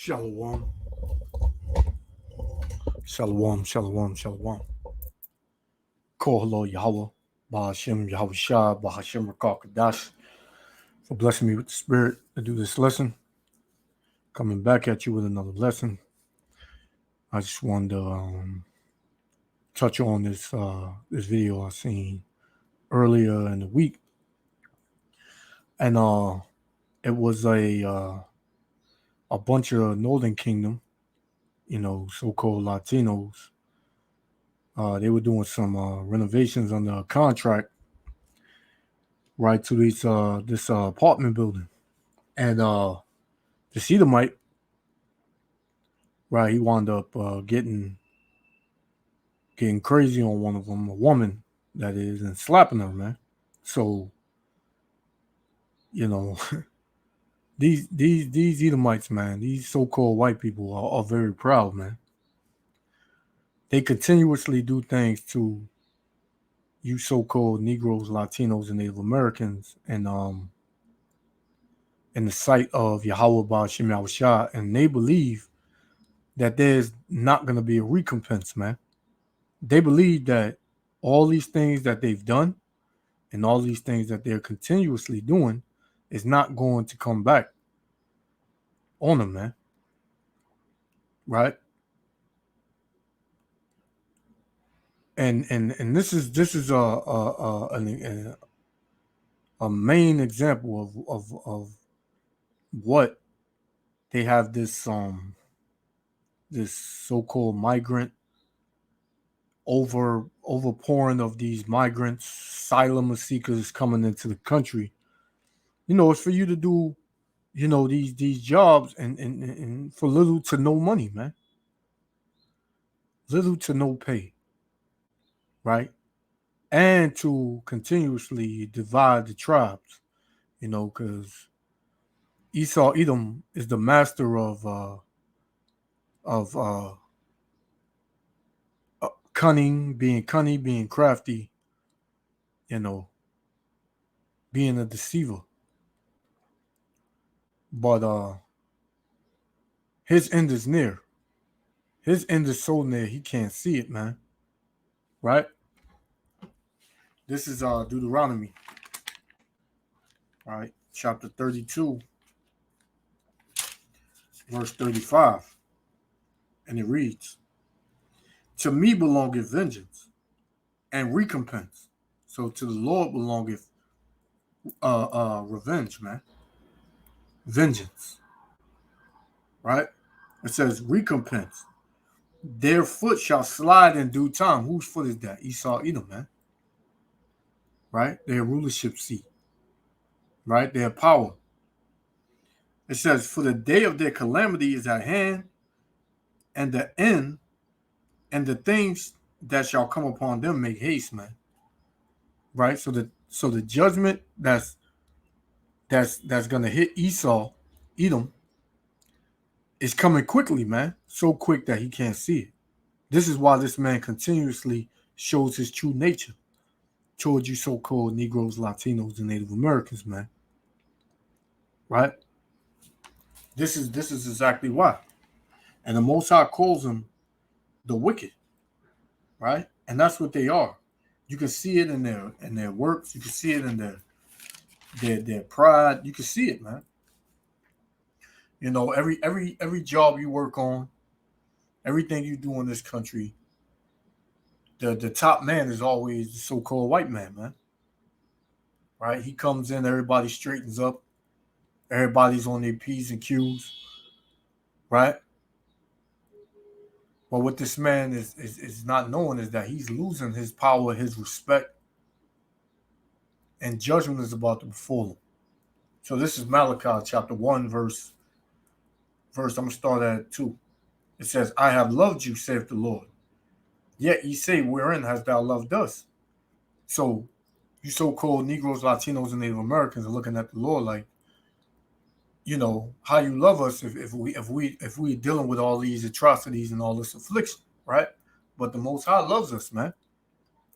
Shalom. Shalom, shalom, shalom. Kohalo Yahweh, Bahashem Yahweh Shah, Bahashem Rakakadash, for blessing me with the spirit to do this lesson. Coming back at you with another lesson. I just wanted to touch on this video I seen earlier in the week. And it was a bunch of Northern Kingdom, so-called Latinos. They were doing some renovations under a contract, right, to this apartment building. And the Cedarmite, right, he wound up getting crazy on one of them, a woman, that is, and slapping her, man. So, these Edomites, man, these so-called white people are very proud, man. They continuously do things to you so-called Negroes, Latinos, and Native Americans, and in the sight of Yahweh Ba'Shem Yahushua, and they believe that there's not going to be a recompense, man. They believe that all these things that they've done and all these things that they're continuously doing is not going to come back on them, man. Right? And this is a main example of what they have this so-called migrant overpouring of these migrants, asylum seekers coming into the country. It's for you to do, these jobs and for little to no money, man. Little to no pay. Right? And to continuously divide the tribes, because Esau Edom is the master of cunning, being crafty, being a deceiver. But his end is near. His end is so near he can't see it, man. Right? This is Deuteronomy. All right, chapter 32, verse 35. And it reads, "To me belongeth vengeance and recompense." So to the Lord belongeth revenge, man. Vengeance. Right? It says recompense. Their foot shall slide in due time. Whose foot is that? Esau Edom, man. Right? Their rulership seat. Right? Their power. It says, "For the day of their calamity is at hand, and the end, and the things that shall come upon them make haste," man. Right? So the judgment that's gonna hit Esau, Edom, is coming quickly, man. So quick that he can't see it. This is why this man continuously shows his true nature towards you so-called Negroes, Latinos, and Native Americans, man. Right? This is exactly why. And the Most High calls them the wicked. Right? And that's what they are. You can see it in their works. You can see it in their pride. You can see it, man. Every job you work on, everything you do in this country, the top man is always the so-called white man, man. Right? He comes in, everybody straightens up, everybody's on their P's and Q's. Right? But what this man is not knowing is that he's losing his power, his respect, and judgment is about to befall him. So this is Malachi chapter 1, verse I'm going to start at 2. It says, "I have loved you, saith the Lord. Yet ye say, wherein hast thou loved us?" So you so-called Negroes, Latinos, and Native Americans are looking at the Lord like, how you love us if we dealing with all these atrocities and all this affliction, right? But the Most High loves us, man.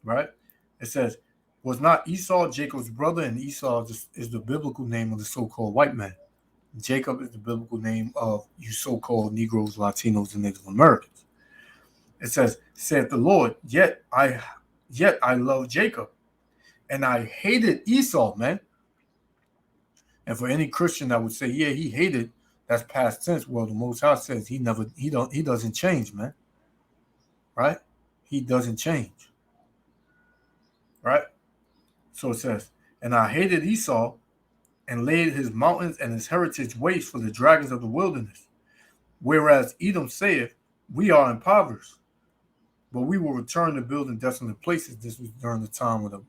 Right? It says, "Was not Esau Jacob's brother?" And Esau is the biblical name of the so-called white man. Jacob is the biblical name of you so-called Negroes, Latinos, and Native Americans. It says, saith the Lord, yet I love Jacob, and I hated Esau, man. And for any Christian that would say, yeah, he hated, that's past tense. Well, the Most High says he doesn't change, man. Right? He doesn't change. Right? So it says, and I hated Esau and laid his mountains and his heritage waste for the dragons of the wilderness. Whereas Edom saith, we are impoverished, but we will return to build in desolate places. This was during the time of the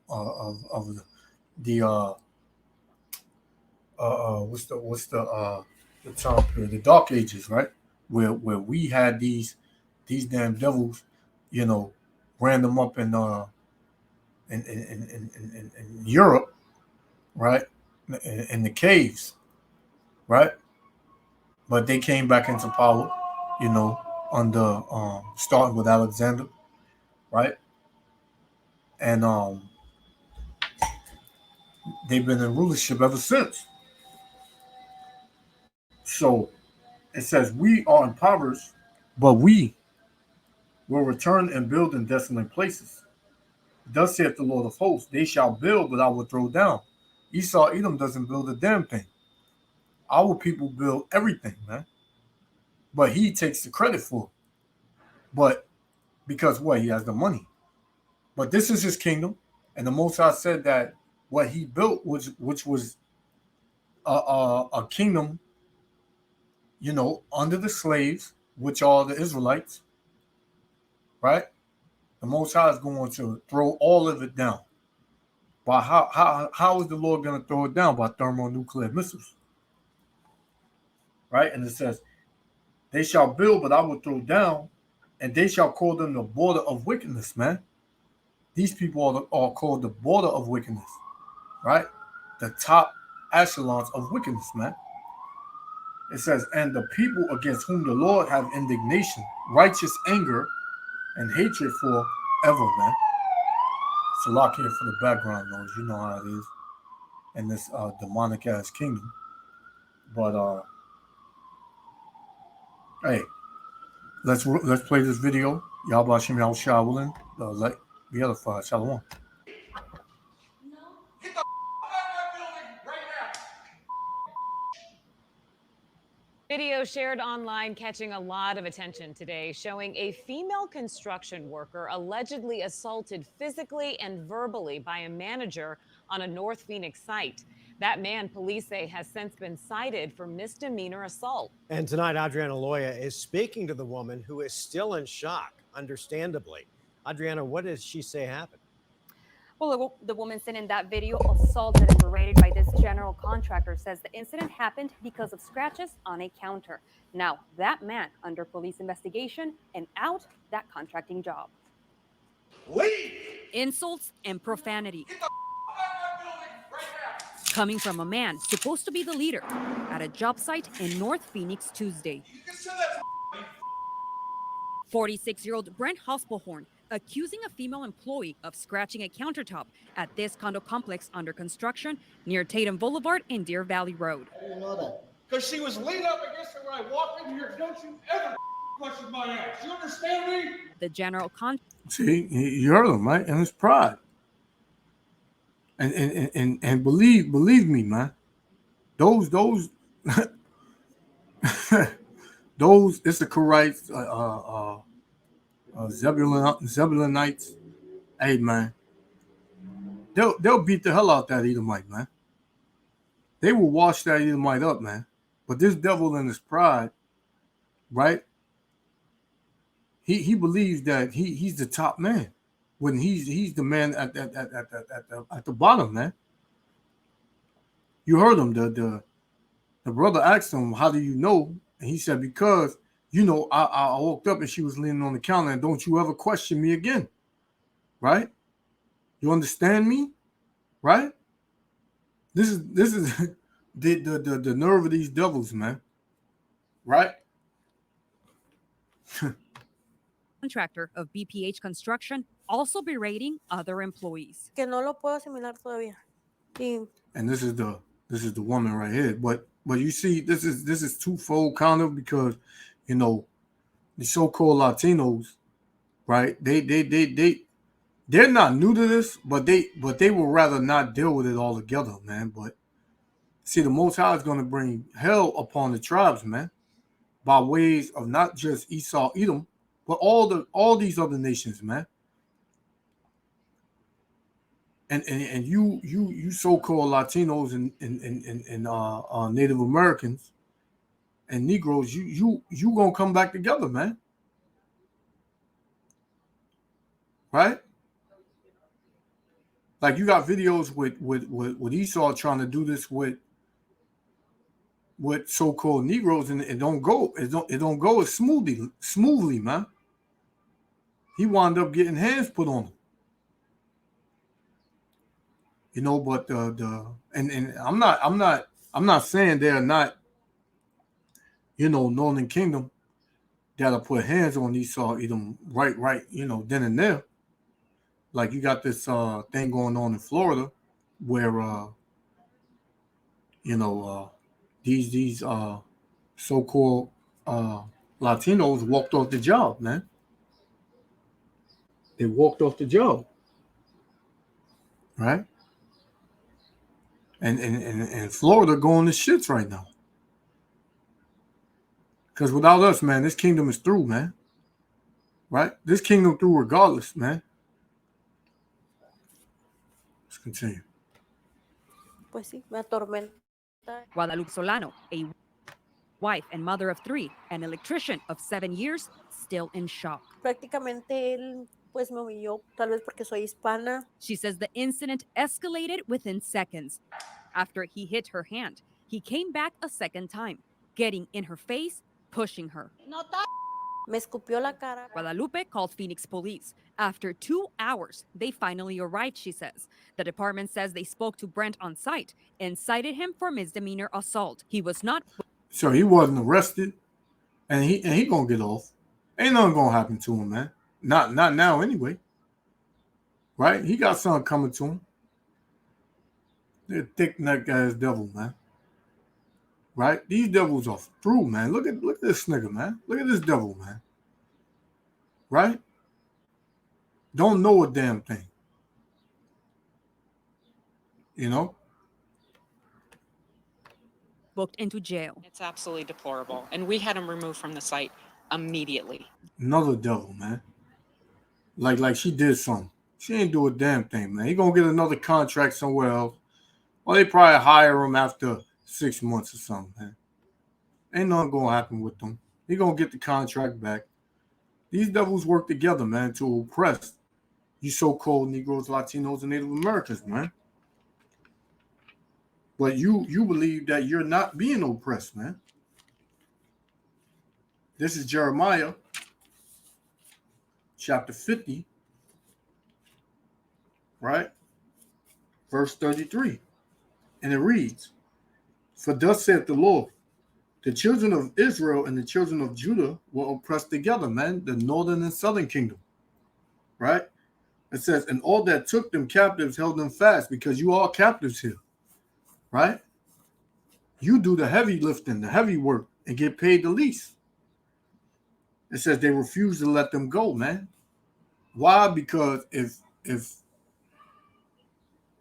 time period, the Dark Ages, right? Where we had these damn devils, ran them up in Europe, right? In the caves, right? But they came back into power, under starting with Alexander, right? And they've been in rulership ever since. So it says we are impoverished, but we will return and build in desolate places. Thus saith the Lord of hosts, they shall build, but I will throw down. Esau, Edom doesn't build a damn thing. Our people build everything, man. But he takes the credit for it. But because what? He has the money. But this is his kingdom. And the Most High said that what he built, which was a kingdom, under the slaves, which are the Israelites, right? The Most High is going to throw all of it down. But how is the Lord going to throw it down? By thermonuclear missiles, right? And it says, they shall build, but I will throw down, and they shall call them the border of wickedness, man. These people are called the border of wickedness, right? The top echelons of wickedness, man. It says, and the people against whom the Lord have indignation, righteous anger, and hatred for ever, man. Salak here for the background noise. You know how it is in this demonic ass kingdom. But hey, let's play this video. Yahweh Shem Yahweh Shah willing. Let the other fire. Shalom. Get the out of my building right now. Video shared online catching a lot of attention today, showing a female construction worker allegedly assaulted physically and verbally by a manager on a North Phoenix site. That man, police say, has since been cited for misdemeanor assault. And tonight, Adriana Loya is speaking to the woman who is still in shock, understandably. Adriana, what does she say happened? Well, the woman seen in that video, assaulted and berated by this general contractor, says the incident happened because of scratches on a counter. Now, that man under police investigation and out that contracting job. Leave! Insults and profanity. Get the out of my building right now. Coming from a man supposed to be the leader at a job site in North Phoenix Tuesday. You can send that to me. 46-year-old Brent Hospelhorn accusing a female employee of scratching a countertop at this condo complex under construction near Tatum Boulevard and Deer Valley Road. How do you know that? Because she was leaning up against her when I walked in here. Don't you ever question my ass. You understand me? The general See, you heard him, right? And it's pride. And believe me, man. Those those Issacharites, Zebulonites, hey man, they'll beat the hell out that Edomite, man. They will wash that Edomite up, man. But this devil in his pride, right? He believes that he's the top man when he's the man at the bottom, man. You heard him. The brother asked him, "How do you know?" And he said, "Because I woke up and she was leaning on the counter, and don't you ever question me again, right? You understand me, right? This is the nerve of these devils, man, right?" contractor of BPH Construction also berating other employees. Que no lo puedo asimilar todavía. Y And this is the woman right here. But But you see, this is twofold kind of because, you know, the so-called Latinos, right? They're not new to this, but they would rather not deal with it altogether, man. But see, the Most High is going to bring hell upon the tribes, man, by ways of not just Esau, Edom, but all these other nations, man. And you so-called Latinos and Native Americans and Negroes, you gonna come back together, man. Right? Like you got videos with Esau trying to do this with so-called Negroes, and it don't go as smoothly, man. He wound up getting hands put on him. You know, but and I'm not saying they're not, you know, Northern Kingdom that'll put hands on Esau, Edom right, you know, then and there. Like you got this thing going on in Florida where you know these so-called Latinos walked off the job, man. They walked off the job, right? And Florida going to shits right now. Because without us, man, this kingdom is through, man. Right? This kingdom through regardless, man. Let's continue. Pues sí, me atormenta. Guadalupe Solano, a wife and mother of 3, an electrician of 7 years, still in shock. Prácticamente él pues me humilló, tal vez porque soy hispana. She says the incident escalated within seconds. After he hit her hand, he came back a second time, getting in her face, pushing her. Me escupió la cara. Guadalupe called Phoenix police. After 2 hours, they finally arrived, she says. The department says they spoke to Brent on site and cited him for misdemeanor assault. He was not. So he wasn't arrested, and he gonna get off. Ain't nothing gonna happen to him, man. Not now anyway. Right? He got something coming to him. They're a thick neck ass devil, man. Right? These devils are through, man. Look at this nigga, man. Look at this devil, man. Right? Don't know a damn thing. You know? Booked into jail. It's absolutely deplorable. And we had him removed from the site immediately. Another devil, man. Like she did something. She ain't do a damn thing, man. He gonna get another contract somewhere else. Or they probably hire him after 6 months or something, man. Ain't nothing gonna happen with them. He gonna get the contract back. These devils work together, man, to oppress you so-called Negroes, Latinos, and Native Americans, man. But you believe that you're not being oppressed, man. This is Jeremiah chapter 50, right? Verse 33. And it reads, "For thus saith the Lord, the children of Israel and the children of Judah were oppressed together," man, the northern and southern kingdom, right? It says, "And all that took them captives held them fast," because you are captives here, right? You do the heavy lifting, the heavy work, and get paid the least. It says they refused to let them go, man. Why? Because if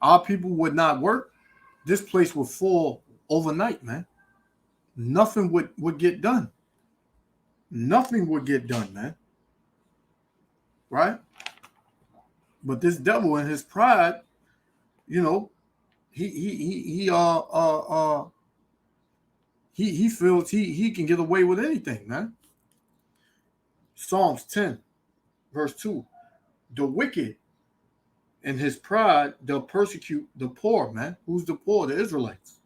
our people would not work, this place would fall overnight, man. Nothing would get done. Nothing would get done, man. Right? But this devil in his pride, you know, he feels he can get away with anything, man. Psalms 10, verse 2. The wicked in his pride, they'll persecute the poor, man. Who's the poor? The Israelites.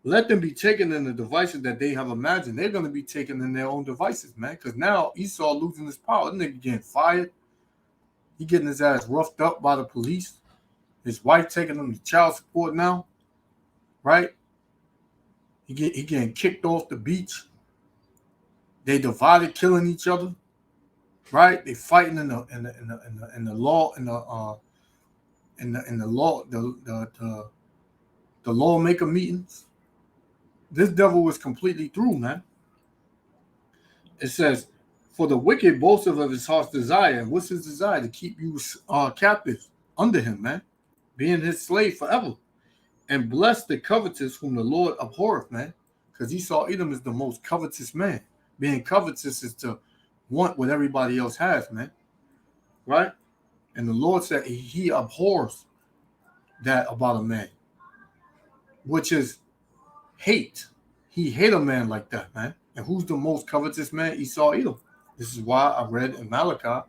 Let them be taken in the devices that they have imagined. They're going to be taken in their own devices, man. Because now Esau losing his power. That nigga getting fired. He getting his ass roughed up by the police. His wife taking him to child support now. Right? He getting kicked off the beach. They divided, killing each other. Right? They fighting in the law the lawmaker meetings. this devil was completely through, man. It says, for the wicked boasteth of his heart's desire. And what's his desire? To keep you captive under him, man. Being his slave forever. And bless the covetous whom the Lord abhorreth, man. Because Esau Edom is the most covetous man. Being covetous is to want what everybody else has, man. Right? And the Lord said he abhors that about a man, which is hate. He hate a man like that, man. And who's the most covetous man? Esau Edom. This is why I read in Malachi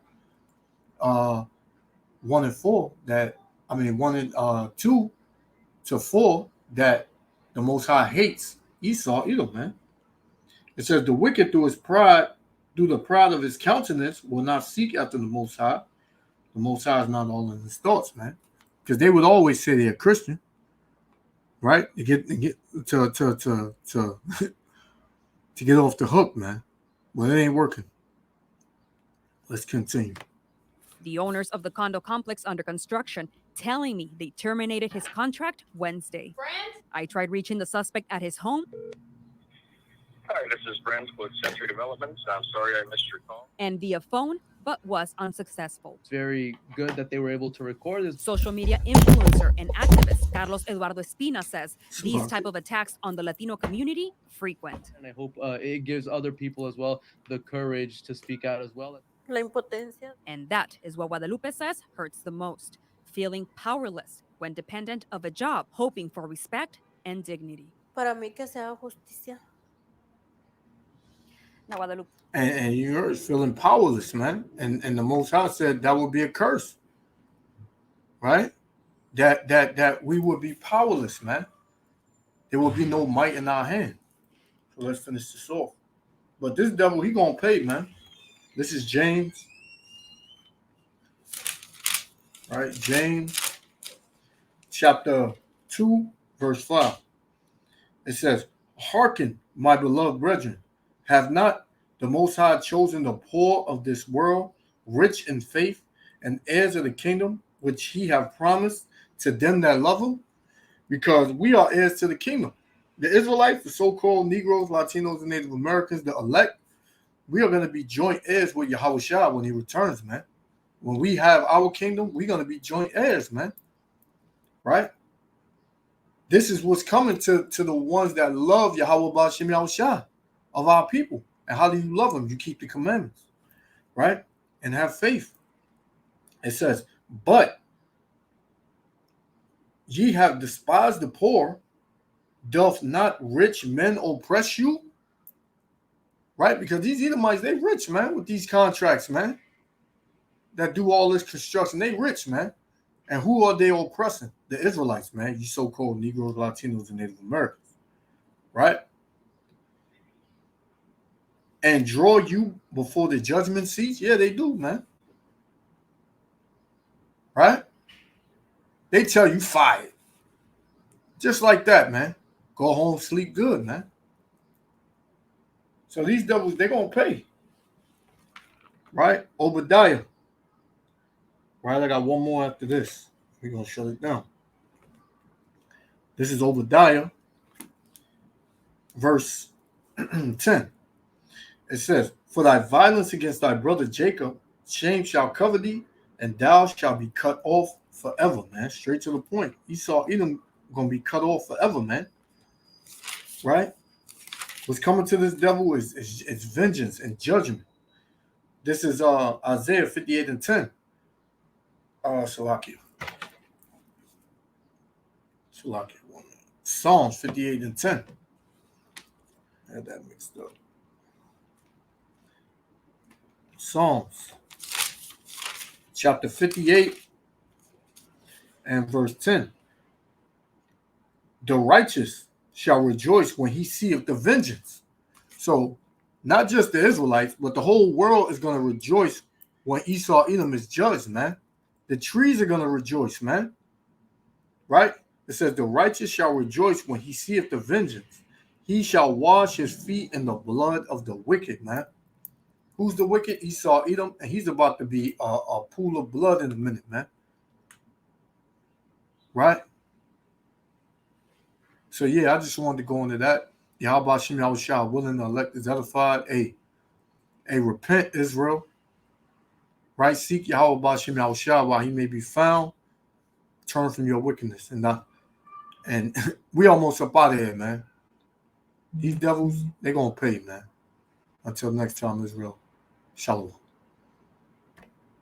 1 and 4 that, 1 and 2 to 4 that the Most High hates Esau Edom, man. It says the wicked through the pride of his countenance will not seek after the Most High. The Most High is not all in his thoughts, man. Because they would always say they're Christian, right? To get to get off the hook, man. Well, it ain't working. Let's continue. The owners of the condo complex under construction telling me they terminated his contract Wednesday. Brent? I tried reaching the suspect at his home. Hi, this is Brent with Century Developments. I'm sorry I missed your call. And via phone, but was unsuccessful. It's very good that they were able to record this. Social media influencer and activist Carlos Eduardo Espina says these type of attacks on the Latino community frequent. And I hope it gives other people as well the courage to speak out as well. La impotencia. And that is what Guadalupe says hurts the most, feeling powerless when dependent of a job, hoping for respect and dignity. Para mí que se haga justicia. Now, Guadalupe. And you're feeling powerless, man. And the Most High said that would be a curse, right? That we would be powerless, man. There will be no might in our hand. So let's finish this off. But this devil, he gonna pay, man. This is James, right? James chapter 2, verse 5. It says, hearken, my beloved brethren, have not the Most High chosen the poor of this world, rich in faith, and heirs of the kingdom, which he have promised to them that love him? Because we are heirs to the kingdom. The Israelites, the so-called Negroes, Latinos, and Native Americans, the elect, we are going to be joint heirs with Yahushua when he returns, man. When we have our kingdom, we're going to be joint heirs, man. Right? This is what's coming to the ones that love Yahweh B'Shem Yahushua of our people. And how do you love them? You keep the commandments, right? And have faith. It says, but ye have despised the poor, doth not rich men oppress you? Right? Because these Edomites, they rich, man, with these contracts, man, that do all this construction. They rich, man. And who are they oppressing? The Israelites, man. You so-called Negroes, Latinos, and Native Americans. Right? And draw you before the judgment seat? Yeah, they do, man. Right? They tell you fired. Just like that, man. Go home, sleep good, man. So these devils, they're going to pay. Right? Obadiah. Right? I got one more after this. We're going to shut it down. This is Obadiah, verse 10. It says, for thy violence against thy brother Jacob, shame shall cover thee, and thou shalt be cut off forever, man. Straight to the point. Esau Edom going to be cut off forever, man. Right? What's coming to this devil is vengeance and judgment. This is Isaiah 58 and 10. Salakia. Psalms 58 and 10. I had that mixed up. Psalms chapter 58 and verse 10. The righteous shall rejoice when he seeth the vengeance. So not just the Israelites, but the whole world is going to rejoice when Esau Edom is judged, man. The trees are going to rejoice, man. Right? It says, the righteous shall rejoice when he seeth the vengeance. He shall wash his feet in the blood of the wicked, man. Who's the wicked? Esau Edom, and he's about to be a pool of blood in a minute, man. Right? So, yeah, I just wanted to go into that. Yahweh Shem Yahushua willing to elect the Zedified. A repent, Israel. Right? Seek Yahweh Shem Yahushua while he may be found. Turn from your wickedness. And we almost up out of here, man. These devils, they're going to pay, man. Until next time, Israel. Shalom.